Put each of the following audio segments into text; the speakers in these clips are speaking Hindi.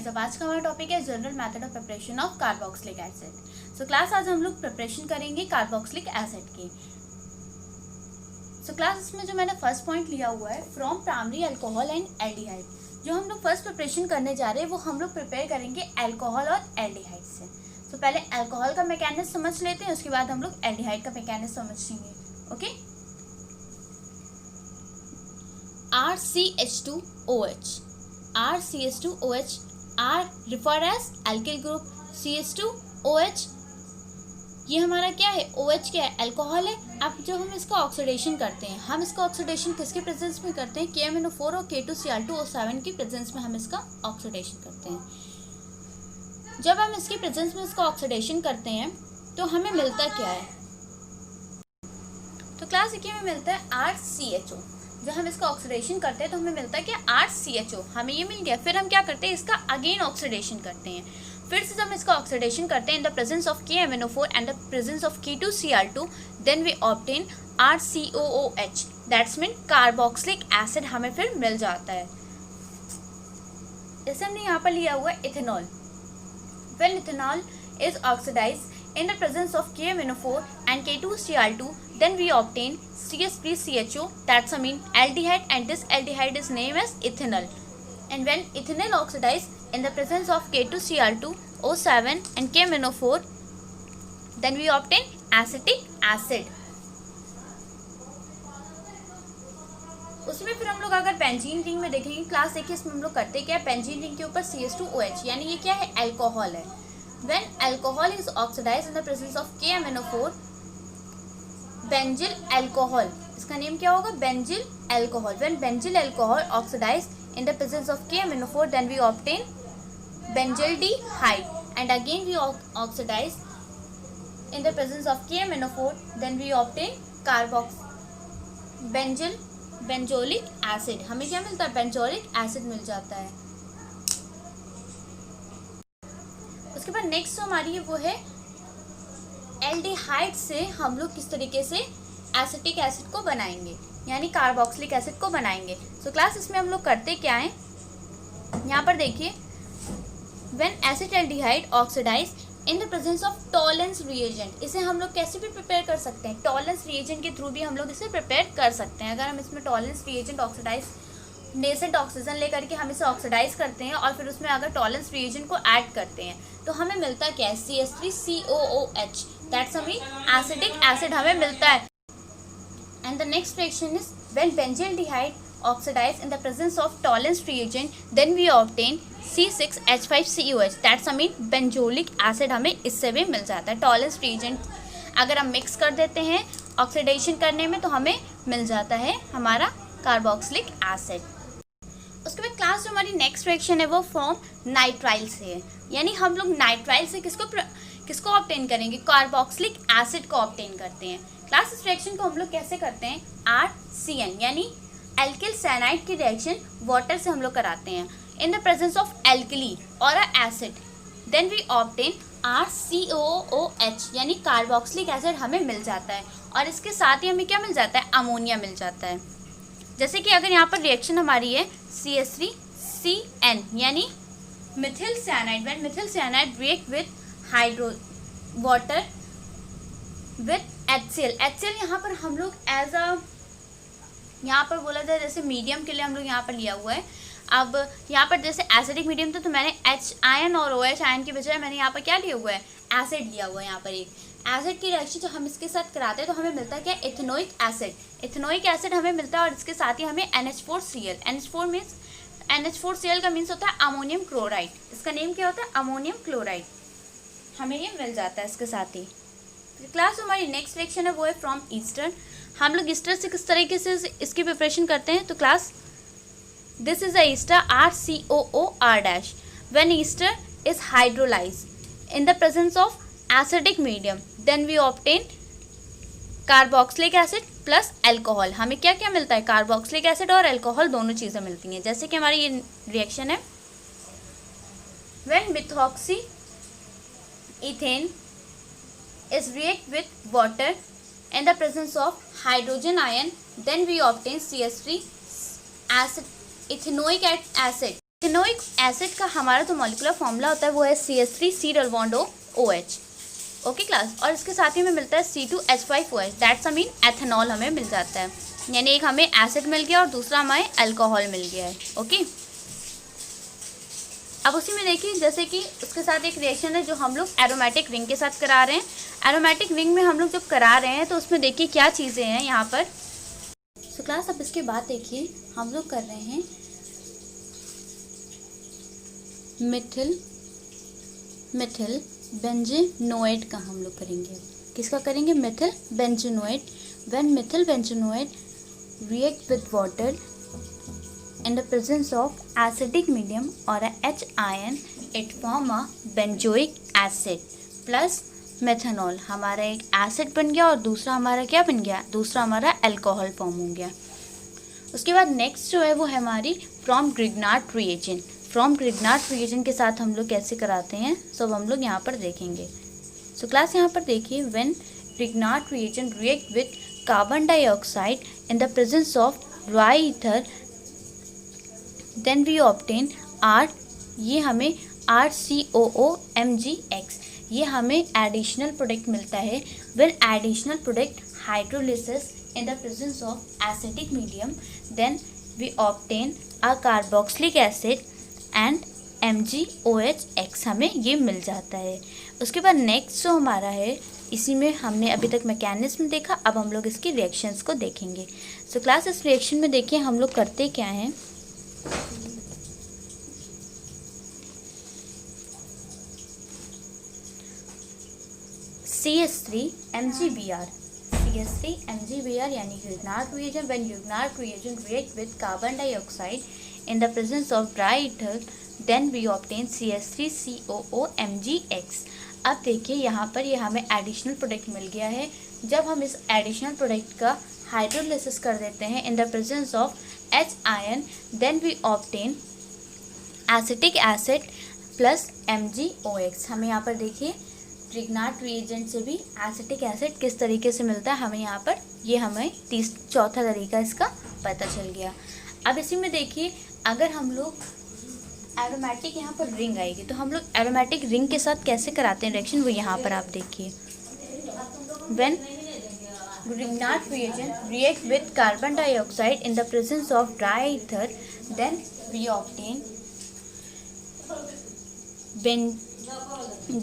गाइस, अब आज का हमारा टॉपिक है general method of preparation of carboxylic acid. So class आज हम लोग प्रिपरेशन करेंगे कार्बोक्सिलिक एसिड की। सो क्लास इसमें जो मैंने फर्स्ट पॉइंट लिया हुआ है from primary alcohol and aldehyde. जो हम लोग फर्स्ट प्रिपरेशन करने जा रहे हैं वो हम लोग प्रिपेयर करेंगे अल्कोहल और एल्डिहाइड से। सो पहले अल्कोहल का मैकेनिज्म समझ लेते हैं, उसके बाद हम लोग एल्डिहाइड का मैकेनिज्म समझेंगे। Okay, RCH2OH RCH2OH R refer as alkyl group। CH2OH ये हमारा क्या है, OH क्या है, अल्कोहल है। अब जो हम इसका ऑक्सीडेशन करते हैं, हम इसका ऑक्सीडेशन किसके प्रेजेंस में करते हैं, KMnO4 और K2Cl2O7 की प्रेजेंस में हम इसका ऑक्सीडेशन करते हैं। जब हम इसके प्रेजेंस में इसका ऑक्सीडेशन करते हैं तो हमें मिलता क्या है, तो क्लास देखिए हमें मिलता है RCHO। जब हम इसका ऑक्सीडेशन करते हैं तो हमें मिलता है कि RCHO, हमें ये मिल गया। फिर हम क्या करते हैं, इसका अगेन ऑक्सीडेशन करते हैं। फिर से जब हम इसका ऑक्सीडेशन करते हैं in the presence of KMnO4 and the presence of K2Cl2, then we obtain RCOOH, that's mean carboxylic acid हमें फिर मिल जाता है। जैसे हमने यहाँ पर लिया हुआ है ethanol. When ethanol is oxidised in the presence of KMnO4 and K2Cl2, then we obtain CH3CHO, that's a mean aldehyde, and this aldehyde is named as ethanol. And when ethanol oxidized in the presence of K2Cl2O7 and KMnO4, then we obtain acetic acid. उसमें फिर हम लोग अगर बेंजीन रिंग में देखेंगे, क्लास देखिए इसमें हम लोग करते क्या है, बेंजीन रिंग के ऊपर CH2OH, यानी ये क्या है, अल्कोहल है। When alcohol is oxidized in the presence of KMnO4, benzyl alcohol, इसका नेम क्या होगा, benzyl alcohol. When benzyl alcohol oxidized in the presence of KMnO4, then we obtain benzaldehyde, and again we oxidize in the presence of KMnO4, then we obtain benzoic acid। हमें क्या मिलता है, बेंजोलिक एसिड मिल जाता है। उसके बाद नेक्स्ट जो हमारी है वो है एल्डिहाइड से हम लोग किस तरीके से एसिटिक एसिड को बनाएंगे, यानी कार्बोक्सिलिक एसिड को बनाएंगे। सो क्लास इसमें हम लोग करते क्या है, यहाँ पर देखिए, when acetaldehyde oxidise in the presence of Tollens reagent, इसे हम लोग कैसे भी प्रिपेयर कर सकते हैं, टॉलेंस रिएजेंट के थ्रू भी हम लोग इसे प्रिपेयर कर सकते हैं। अगर हम इसमें Tollens reagent oxidise nascent oxygen लेकर के हम इसे ऑक्सीडाइज करते हैं और फिर उसमें अगर टॉलेंस रिएजेंट को ऐड करते हैं तो हमें मिलता क्या है, CH3COOH, that's mean acetic acid हमें मिलता है। And the next reaction is when benzaldehyde oxidise in the presence of Tollens reagent, then we obtain C6H5COH, that's mean benzoic acid हमें इससे भी मिल जाता है। टॉलेंस रिएजेंट अगर हम मिक्स कर देते हैं ऑक्सीडेशन करने में तो हमें मिल जाता है हमारा कार्बोक्सिलिक एसिड। उसके बाद क्लास जो हमारी नेक्स्ट रिएक्शन है वो फॉर्म नाइट्राइल से है, यानी हम लोग नाइट्राइल से किसको ऑब्टेन करेंगे, कार्बोक्सिलिक एसिड को ऑब्टेन करते हैं। क्लास इस रिएक्शन को हम लोग कैसे करते हैं, RCN यानी एल्किल साइनाइड की रिएक्शन वाटर से हम लोग कराते हैं in the presence of alkali और acid, then we obtain RCOOH यानी कार्बोक्सिलिक एसिड हमें मिल जाता है। और इसके साथ ही हमें क्या मिल जाता है, अमोनिया मिल जाता है। जैसे कि अगर यहाँ पर रिएक्शन हमारी है CH3CN यानी Mithil cyanide, when Mithil cyanide react with hydro water with HCl यहाँ पर हम लोग एज अ, यहाँ पर बोला जाए जैसे मीडियम के लिए हम लोग यहाँ पर लिया हुआ है। अब यहाँ पर जैसे एसिडिक मीडियम तो मैंने H आयन और OH आयन की बजाय मैंने यहाँ पर क्या लिया हुआ है, एसिड लिया हुआ है। यहाँ पर एक एसिड की रिएक्शन जो हम इसके साथ कराते हैं तो हमें मिलता है क्या, इथेनोइक एसिड। इथेनोइक एसिड हमें मिलता है और इसके साथ ही हमें NH4Cl, NH4 मीन्स NH4Cl का मीन्स होता है अमोनियम क्लोराइड, इसका नेम क्या होता है, अमोनियम क्लोराइड, हमें ये मिल जाता है इसके साथ ही। क्लास हमारी नेक्स्ट रिएक्शन है वो है फ्रॉम ईस्टर। हम लोग ईस्टर से किस तरीके से इसकी प्रिपरेशन करते हैं, तो class this is a ester RCOOR-, when ester is hydrolysed in the presence of acidic medium, then we obtain carboxylic acid plus alcohol. हमें क्या क्या मिलता है, कार्बोक्सिलिक एसिड और अल्कोहल दोनों चीज़ें मिलती हैं। जैसे कि हमारी ये रिएक्शन है, when methoxy ethane is react with water in the presence of hydrogen ion, then we obtain CH3 acid, ethanoic acid। Ethanoic acid का हमारा जो मॉलिक्यूलर फॉर्मूला होता है वो है CH3 double bond OH। Okay class, और इसके साथ ही हमें मिलता है C2H5OH, दैट्स मीन एथेनॉल हमें मिल जाता है। यानी एक हमें एसिड मिल गया और दूसरा हमें अल्कोहल मिल गया है। ओके, अब उसी में देखिए जैसे कि उसके साथ एक रिएक्शन है जो हम लोग एरोमेटिक रिंग के साथ करा रहे हैं। एरोमेटिक रिंग में हम लोग जब करा रहे हैं तो उसमें देखिए क्या चीज़ें हैं यहाँ पर। सो क्लास, अब इसके बाद देखिए हम लोग कर रहे हैं मिथिल बेंजीनोएट का हम लोग करेंगे। किसका करेंगे? Methyl benzoate. When methyl benzoate react with water in the presence of acidic medium or a H ion, it form a benzoic acid plus methanol। हमारा एक एसिड बन गया और दूसरा हमारा क्या बन गया? दूसरा हमारा अल्कोहल फॉर्म हो गया। उसके बाद नेक्स्ट जो है वो है हमारी from Grignard reagent. From Grignard reagent के साथ हम लोग कैसे कराते हैं सब हम लोग यहाँ पर देखेंगे। सो क्लास, यहाँ पर देखिए when Grignard reagent react with carbon dioxide in the presence of dry ether, then we obtain R, ये हमें RCOOMgX, ये हमें एडिशनल प्रोडक्ट मिलता है। When additional product hydrolysis in the presence of acidic medium, then we obtain a carboxylic acid and MgOHX, हमें ये मिल जाता है। उसके बाद नेक्स्ट जो हमारा है, इसी में हमने अभी तक मैकेनिज्म देखा, अब हम लोग इसकी रिएक्शंस को देखेंगे। सो क्लास, इस रिएक्शन में देखिए हम लोग करते क्या हैं। CH3MgBr, CH3MgBr यानी Grignard reagent। When Grignard reagent react with carbon dioxide in the presence of dry ether, then we obtain CH3COOMgX। अब देखिए यहाँ पर ये हमें एडिशनल प्रोडक्ट मिल गया है। जब हम इस एडिशनल प्रोडक्ट का हाइड्रोलिसिस कर देते हैं in the presence of H ion, then we obtain acetic acid plus MgOX। हमें यहाँ पर देखिए ग्रिग्नार्ड रिएजेंट से भी एसिटिक एसिड किस तरीके से मिलता है हमें यहाँ पर, ये हमें चौथा तरीका इसका पता चल गया। अब इसी में देखिए अगर हम लोग एरोमेटिक यहाँ पर रिंग आएगी तो हम लोग एरोमेटिक रिंग के साथ कैसे कराते हैं रिएक्शन, वो यहाँ पर आप देखिए। When Grignard reagent react with carbon dioxide in the presence of dry ether, then we obtain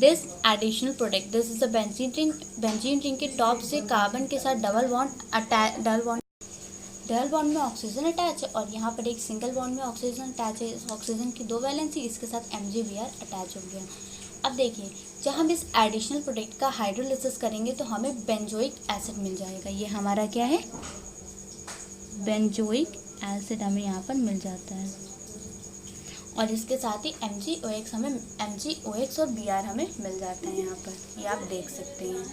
this additional product। This is a benzene ring। Benzene ring के टॉप से कार्बन के साथ डबल बॉन्ड में ऑक्सीजन अटैच है और यहाँ पर एक सिंगल बॉन्ड में ऑक्सीजन अटैच है। इस ऑक्सीजन की 2 वैलेंसी, इसके साथ MgBr अटैच हो गया। अब देखिए जब हम इस एडिशनल प्रोडक्ट का हाइड्रोलिसिस करेंगे तो हमें बेंजोइक एसिड मिल जाएगा। ये हमारा क्या है? बेंजोइक एसिड हमें यहाँ पर मिल जाता है और इसके साथ ही MgOX और Br हमें मिल जाता है यहाँ पर, ये आप देख सकते हैं।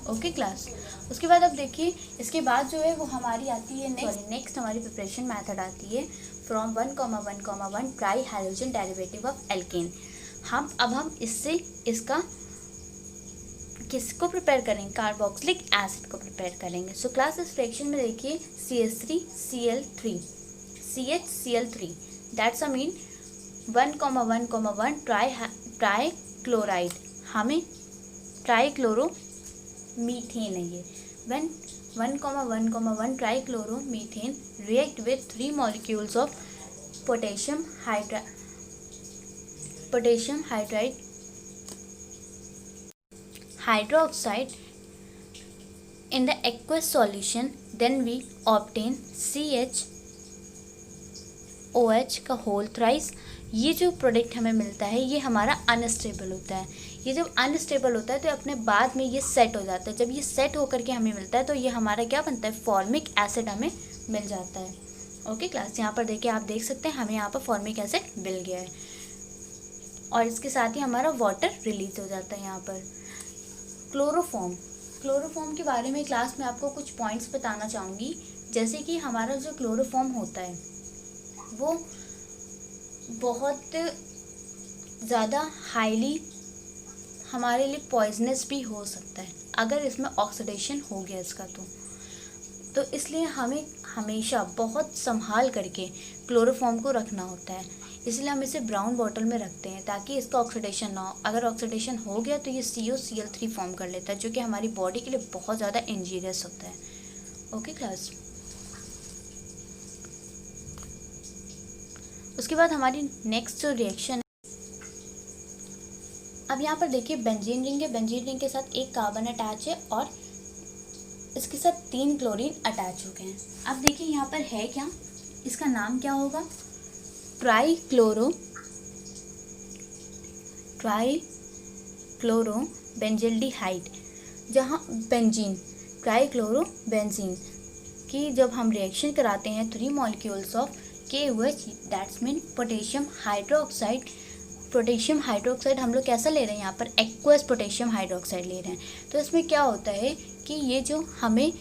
ओके क्लास, उसके बाद अब देखिए इसके बाद जो है वो हमारी आती है नेक्स्ट हमारी प्रिपरेशन मेथड आती है from 1,1,1 try hydrogen derivative of alkene. हम इससे इसका किसको प्रिपेयर करेंगे? कार्बोक्सिलिक एसिड को प्रिपेयर करेंगे। सो क्लास, इस रिएक्शन में देखिए CH3 that's a mean 1,1,1 try chloride, हमें ट्राईक्लोरो मीथेन है ये। When 1,1,1 trichloro methane react with 3 molecules of potassium hydroxide in the aqueous solution, then we obtain CHOH का होल थ्राइस। ये जो प्रोडक्ट हमें मिलता है ये हमारा अनस्टेबल होता है। ये जब अनस्टेबल होता है तो अपने बाद में ये सेट हो जाता है। जब ये सेट होकर के हमें मिलता है तो ये हमारा क्या बनता है? फॉर्मिक एसिड हमें मिल जाता है। ओके क्लास, यहाँ पर देखिए आप देख सकते हैं हमें यहाँ पर फॉर्मिक एसिड मिल गया है और इसके साथ ही हमारा वाटर रिलीज हो जाता है। यहाँ पर क्लोरोफॉर्म के बारे में क्लास में आपको कुछ पॉइंट्स बताना चाहूँगी। जैसे कि हमारा जो क्लोरोफॉर्म होता है वो बहुत ज़्यादा हाईली हमारे लिए पॉइजनस भी हो सकता है अगर इसमें ऑक्सीडेशन हो गया इसका तो इसलिए हमें हमेशा बहुत संभाल करके क्लोरोफॉर्म को रखना होता है। इसलिए हम इसे ब्राउन बॉटल में रखते हैं ताकि इसका ऑक्सीडेशन ना हो। अगर ऑक्सीडेशन हो गया तो ये COCl3 फॉर्म कर लेता है, जो कि हमारी बॉडी के लिए बहुत ज़्यादा इंजीरियस होता है। Okay class. उसके बाद हमारी नेक्स्ट जो रिएक्शन है, अब यहाँ पर देखिए बेंजीन रिंग है, बेंजीन रिंग के साथ एक कार्बन अटैच है और इसके साथ 3 क्लोरीन अटैच हो गए हैं। अब देखिए यहाँ पर है क्या, इसका नाम क्या होगा, ट्राइक्लोरो बेंजिल्डिहाइड, जहाँ बेंजीन ट्राइक्लोरोबेंजीन की जब हम रिएक्शन कराते हैं 3 molecules of KOH, that's mean potassium hydroxide. Potassium hydroxide हम लोग कैसा ले रहे हैं, यहाँ पर एक्वस पोटेशियम हाइड्रोक्साइड ले रहे हैं। तो इसमें क्या होता है कि ये जो हमें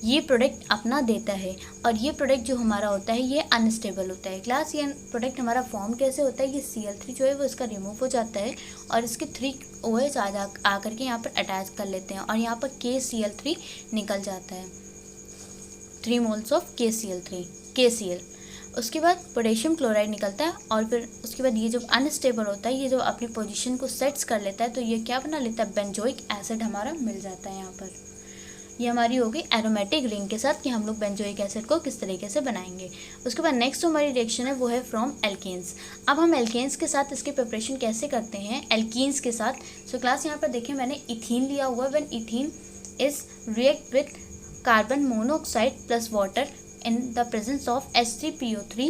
ये प्रोडक्ट अपना देता है और ये प्रोडक्ट जो हमारा होता है ये अनस्टेबल होता है। क्लास ये प्रोडक्ट हमारा फॉर्म कैसे होता है, ये Cl3 जो है वो इसका रिमूव हो जाता है और इसके 3 OH आकर के यहाँ पर अटैच कर लेते हैं और यहाँ पर KCl3 निकल जाता है, 3 मोल्स ऑफ KCl। उसके बाद पोटेशियम क्लोराइड निकलता है और फिर उसके बाद ये जब अनस्टेबल होता है, ये जब अपनी पोजीशन को सेट्स कर लेता है तो ये क्या बना लेता है, बेंजोइक एसिड हमारा मिल जाता है। यहाँ पर ये हमारी हो गई एरोमेटिक रिंग के साथ कि हम लोग बेंजोइक एसिड को किस तरीके से बनाएंगे। उसके बाद नेक्स्ट हमारी रिएक्शन है वो है फ्रॉम एल्केन्स। अब हम एल्केन्स के साथ इसकी प्रिपरेशन कैसे करते हैं एल्कीन्स के साथ। सो क्लास यहाँ पर देखिए मैंने इथीन लिया हुआ है। When ethene is react with carbon monoxide plus water in the presence of H3PO3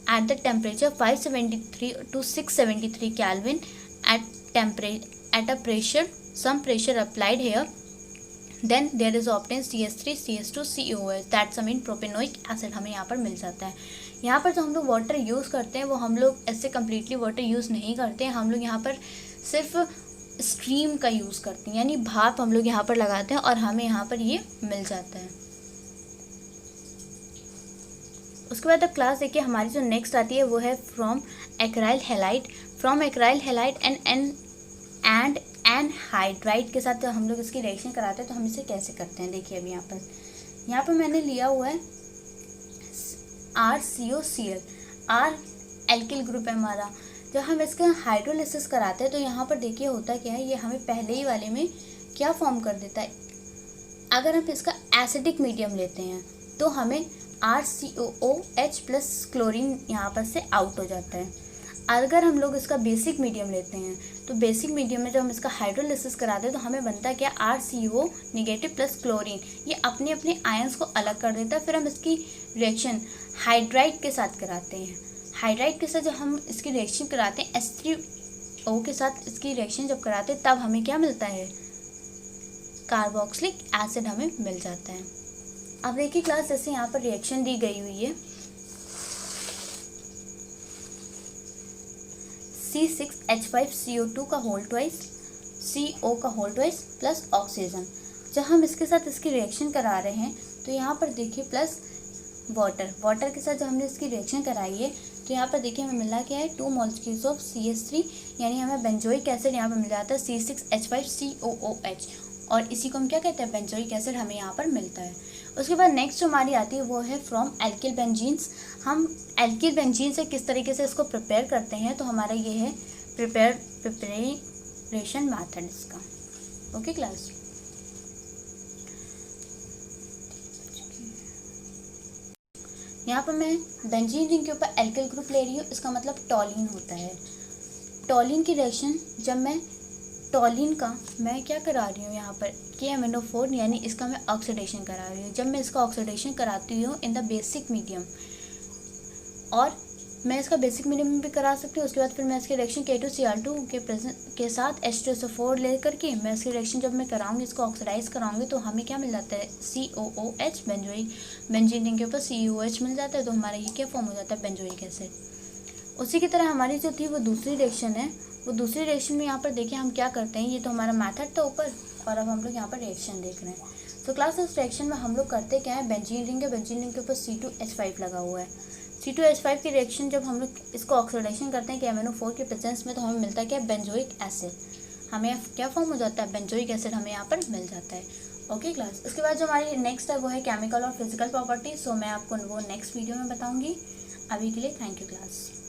at the temperature 573 to 673 Kelvin at a pressure, some pressure applied here, then there is obtained CH3CH2COH, that's I mean propanoic acid हमें यहाँ पर मिल जाता है। यहाँ पर जो हम लोग वाटर यूज़ करते हैं वो हम लोग ऐसे कम्प्लीटली वाटर यूज़ नहीं करते हैं, हम लोग यहाँ पर सिर्फ स्ट्रीम का यूज़ करते हैं, यानी भाप हम लोग यहाँ पर लगाते हैं और हमें यहाँ पर ये मिल जाता है। उसके बाद अब क्लास देखिए हमारी जो नेक्स्ट आती है वो है फ्रॉम एक्राइल हैलाइड एंड एनहाइड्राइड के साथ हम लोग इसकी रिएक्शन कराते हैं। तो हम इसे कैसे करते हैं, देखिए अभी यहाँ पर मैंने लिया हुआ है RCOCl, R एल्किल ग्रुप है हमारा। जब हम इसका हाइड्रोलिसिस कराते हैं तो यहाँ पर देखिए होता क्या है, ये हमें पहले ही वाले में क्या फॉर्म कर देता है। अगर हम इसका एसिडिक मीडियम लेते हैं तो हमें RCOOH प्लस क्लोरीन यहाँ पर से आउट हो जाता है। अगर हम लोग इसका बेसिक मीडियम लेते हैं तो बेसिक मीडियम में जब हम इसका हाइड्रोलिसिस कराते हैं तो हमें बनता है क्या, RCO नेगेटिव प्लस क्लोरीन। ये अपने अपने आयंस को अलग कर देता है। फिर हम इसकी रिएक्शन हाइड्राइड के साथ कराते हैं। हाइड्राइड के साथ जब हम इसकी रिएक्शन कराते हैं H3O के साथ इसकी रिएक्शन जब कराते हैं तब हमें क्या मिलता है, कार्बोक्सिलिक एसिड हमें मिल जाता है। अब देखिए क्लास जैसे यहाँ पर रिएक्शन दी गई हुई है C6H5CO2 का होल ट्वाइस CO का होल ट्वाइस प्लस ऑक्सीजन। जब हम इसके साथ इसकी रिएक्शन करा रहे हैं तो यहाँ पर देखिए प्लस वाटर के साथ जब हमने इसकी रिएक्शन कराई है तो यहाँ पर देखिए हमें मिला क्या है, 2 मॉलिक्यूल्स ऑफ CH3, यानी हमें बेंजोइक एसिड यहाँ पर मिल जाता है C6H5COOH और इसी को हम क्या कहते हैं, बेंजोइक एसिड हमें यहाँ पर मिलता है। उसके बाद नेक्स्ट जो हमारी आती है वो है फ्रॉम एल्किल बेंजीन्स। हम एल्किल बेंजीन से किस तरीके से इसको प्रिपेयर करते हैं, तो हमारा ये है प्रिपरेशन मैथड इसका। Okay class. यहाँ पर मैं बेंजीन रिंग के ऊपर एल्किल ग्रुप ले रही हूँ, इसका मतलब टॉलिन होता है। टॉलिन की रिएक्शन जब मैं टॉलिन का मैं क्या करा रही हूँ यहाँ पर KMnO4, यानी इसका मैं ऑक्सीडेशन करा रही हूँ। जब मैं इसका ऑक्सीडेशन कराती हूँ इन द बेसिक मीडियम, और मैं इसका बेसिक मीडियम में भी करा सकती हूँ। उसके बाद फिर मैं इसकी रिएक्शन K2Cl2 के साथ H2SO4 ले करके मैं इसकी रिएक्शन जब मैं कराऊंगी, इसको ऑक्सीडाइज कराऊंगी तो हमें क्या मिल जाता है, COOH, बेंजीन रिंग के ऊपर COOH मिल जाता है। तो हमारा ये क्या फॉर्म हो जाता है, बेंजोइक एसिड। उसी की तरह हमारी जो थी वो दूसरी रिएक्शन है, वो दूसरी रिएक्शन में यहाँ पर देखिए हम क्या करते हैं, ये तो हमारा मेथड था ऊपर और अब हम लोग यहाँ पर रिएक्शन देख रहे हैं। तो क्लास इस रिएक्शन में हम लोग करते क्या है, बेंजीन रिंग है, बेंजीन रिंग के ऊपर C2H5 लगा हुआ है। C2H5 की रिएक्शन जब हम लोग इसको ऑक्सीडेशन करते हैं KMnO4 के प्रेजेंस में तो हमें मिलता है क्या, बेंजोइक एसिड। हमें क्या फॉर्म हो जाता है, बेंजोइक एसिड हमें यहाँ पर मिल जाता है। Okay class. उसके बाद जो हमारी नेक्स्ट है वो है केमिकल और फिजिकल प्रॉपर्टी। सो मैं आपको वो नेक्स्ट वीडियो में बताऊँगी। अभी के लिए थैंक यू क्लास।